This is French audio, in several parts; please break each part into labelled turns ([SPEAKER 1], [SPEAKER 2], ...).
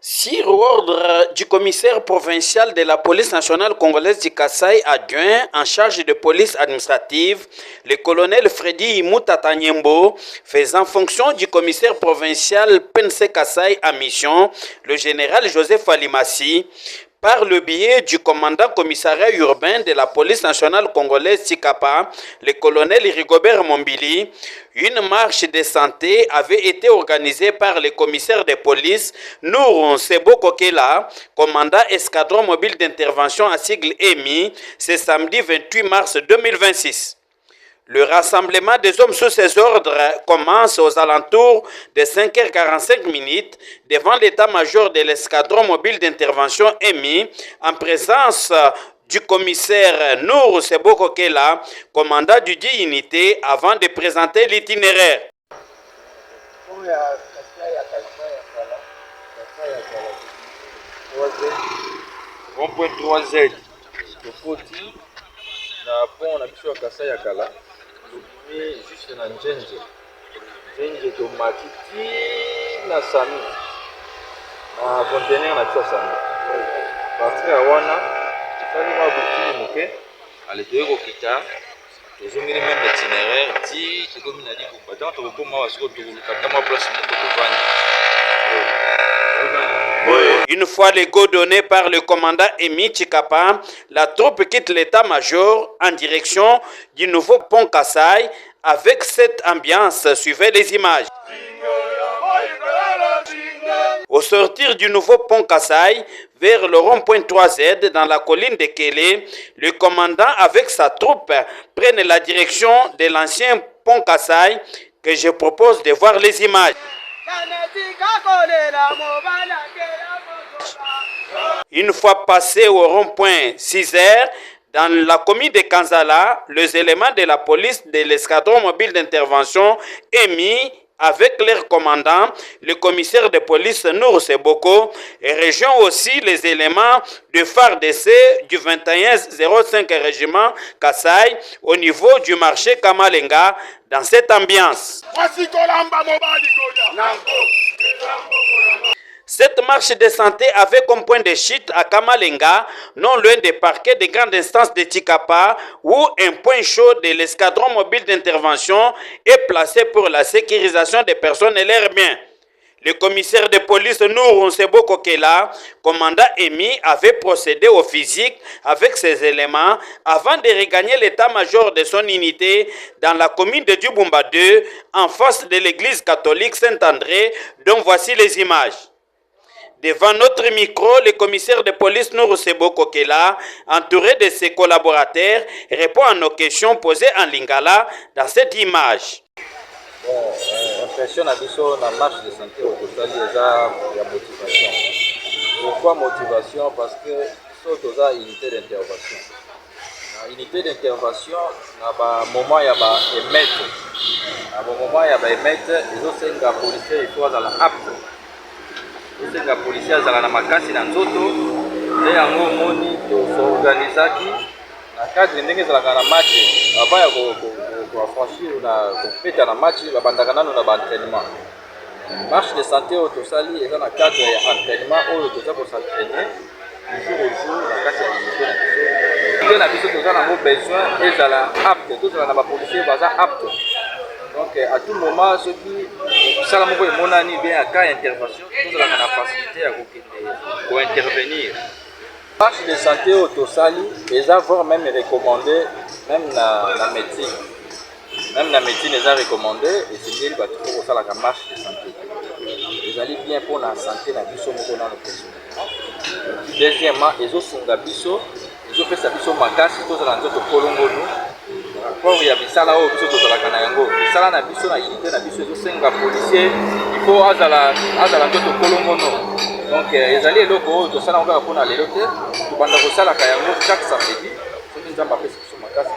[SPEAKER 1] Sur ordre du commissaire provincial de la police nationale congolaise du Kasaï adjoint en charge de police administrative, le colonel Freddy Moutata Nyembo, faisant fonction du commissaire provincial Pense Kasaï à mission, le général Joseph Alimassi, par le biais du commandant commissariat urbain de la police nationale congolaise Tikapa, le colonel Rigobert Mombili, une marche de santé avait été organisée par le commissaire de police Nour Sebo Kokela, commandant escadron mobile d'intervention à sigle EMI, ce samedi 28 mars 2026. Le rassemblement des hommes sous ses ordres commence aux alentours de 5h45 devant l'état-major de l'escadron mobile d'intervention EMI en présence du commissaire Nour Sebo Kokela, commandant du dit unité, avant de présenter l'itinéraire.
[SPEAKER 2] Rond-point 3Z, Topoti, na pont na biso ya Kasai ya Kala, tokumi juste na Njenje tomati ti na Sami, na conteneur na biso ya Sami. Partir ya wana, tofali mwa bukini moke, ale toye kokita, tozongeli meme itinéraire ti tokomi na Libumba, ntango tokokoma awa sikoyo tokoluka mwa place moko tovandi.
[SPEAKER 1] Une fois les go donnés par le commandant Emi Chikapa, la troupe quitte l'état-major en direction du nouveau pont Kasaï. Avec cette ambiance, suivez les images. Au sortir du nouveau pont Kasaï, vers le rond-point 3Z dans la colline de Kélé, le commandant avec sa troupe prennent la direction de l'ancien pont Kasaï que je propose de voir les images. Une fois passé au rond-point 6h, dans la commune de Kanzala, les éléments de la police de l'escadron mobile d'intervention EMI, avec leur commandant, le commissaire de police Nour Seboko, et rejoint aussi les éléments de FARDC du 2105 régiment Kasaï au niveau du marché Kamalenga dans cette ambiance. Cette marche de santé avait comme point de chute à Kamalenga, non loin des parquets de grande instance de Tikapa, où un point chaud de l'escadron mobile d'intervention est placé pour la sécurisation des personnes et leurs biens. Le commissaire de police Nour Sebo Kokela, commandant EMI, avait procédé au physique avec ses éléments avant de regagner l'état-major de son unité dans la commune de Dubumba 2, en face de l'église catholique Saint-André, dont voici les images. Devant notre micro, le commissaire de police Nour Sebo Kokela, entouré de ses collaborateurs, répond à nos questions posées en lingala dans cette image.
[SPEAKER 2] Bon, impression à biso na marche de santé au total il y a motivation. Pourquoi motivation? Parce que surtout ça unité d'intervention. Na unité d'intervention na ba moment ya ba émettre. Na ba moment ya ba émettre, les autres senga policiers il faut la apte. Les senga policiers za na makasi na nzoto, nde yango moni to s'organisaki na cadre ndenge za na match avant ya ko franchir na compéter na match babandaka nano na ba entraînement. Marche de santé au tosali eza na cadre ya entraînement oyo toza ko s'entraîner jour au jour na kati ya unité na biso. Unité na biso toza na mo besoin ezala apte, tozala na ba policiers baza apte. Donc à tout moment ceux qui sala moko emonani bien à cas intervention tozala na facilité ya ko intervenir. Marche de santé au tosali eza voire même recommandé même na médecine. Même la médecine les a recommandé et c'est bien parce qu'il faut faire la marche de santé. Ils allaient bien pour la santé la biso moko na le. Deuxièmement, ils ont songa biso, ils ont fait sa biso makasi tous dans notre kolongo nous. Pour y a bisala o biso to la kana yango. Bisala na biso na unité na biso ils senga policier, il faut azala notre kolongo nous. Donc ils allaient loko to sala ngaka pour na lelote, to banda ko sala ka yango chaque samedi. Soki nzamba pesa biso makasi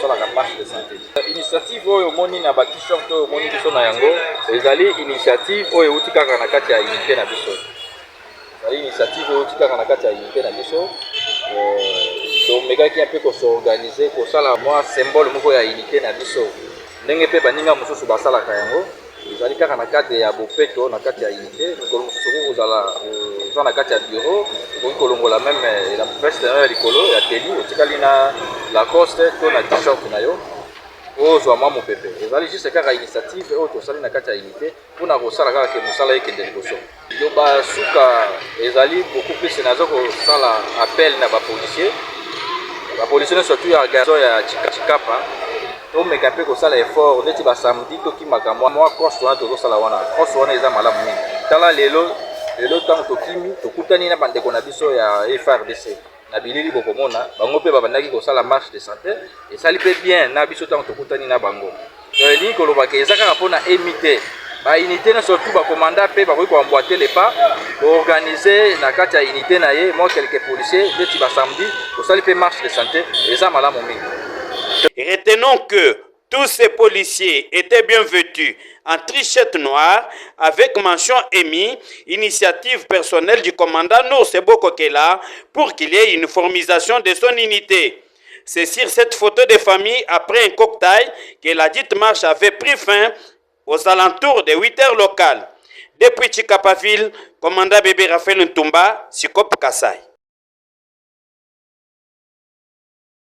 [SPEAKER 2] to la marche de santé. Initiative oyo moni na ba t-shirt oyo moni biso na yango ezali initiative oyo euti kaka na kati ya unité na biso. Ezali initiative oyo euti kaka na kati ya unité na biso. Tomekaki un peu ko s'organiser ko sala mwa symbole moko ya unité na biso. Ndenge pe baninga mosusu basalaka yango ezali kaka na kati ya bopeto na kati ya unité soki oza na kati ya bureau okoki kolongola meme veste na yo ya likolo ya teli otikali na lacoste to na t-shirt na yo ozwa mwa mopepe ezali juste kaka initiative oyo tosali na kati ya unité mpona kosala kaka ke mosala ekende liboso yo basuka ezali beaucoup plus naza kosala appel na bapolisier surtout ya garçon ya chikapa tomeka mpe kosala effort neti basamedi tokimaka mwa course wana tozosala wana course wana eza malamu mingi tala lelo ntango tokimi tokutani na bandeko na biso ya FRDC na bilili bokomona bango mpe babandaki kosala marche de santé esali mpe bien na biso ntango tokutani na bango elingi kolobaka eza kaka mpona emite baunité na surtout bakomanda mpe bakoki koambwate le pas koorganize na kati ya unité na ye mo quelques policiers neti basamedi kosali mpe marche de santé eza malamu mingi.
[SPEAKER 1] Retenons que tous ces policiers étaient bien vêtus en trichette noire avec mention EMI, initiative personnelle du commandant Nour Sebo Kokela pour qu'il y ait une uniformisation de son unité. C'est sur cette photo de famille après un cocktail que la dite marche avait pris fin aux alentours de 8 heures locales. Depuis Chikapaville, commandant bébé Raphaël Ntumba, Sikop Kassai.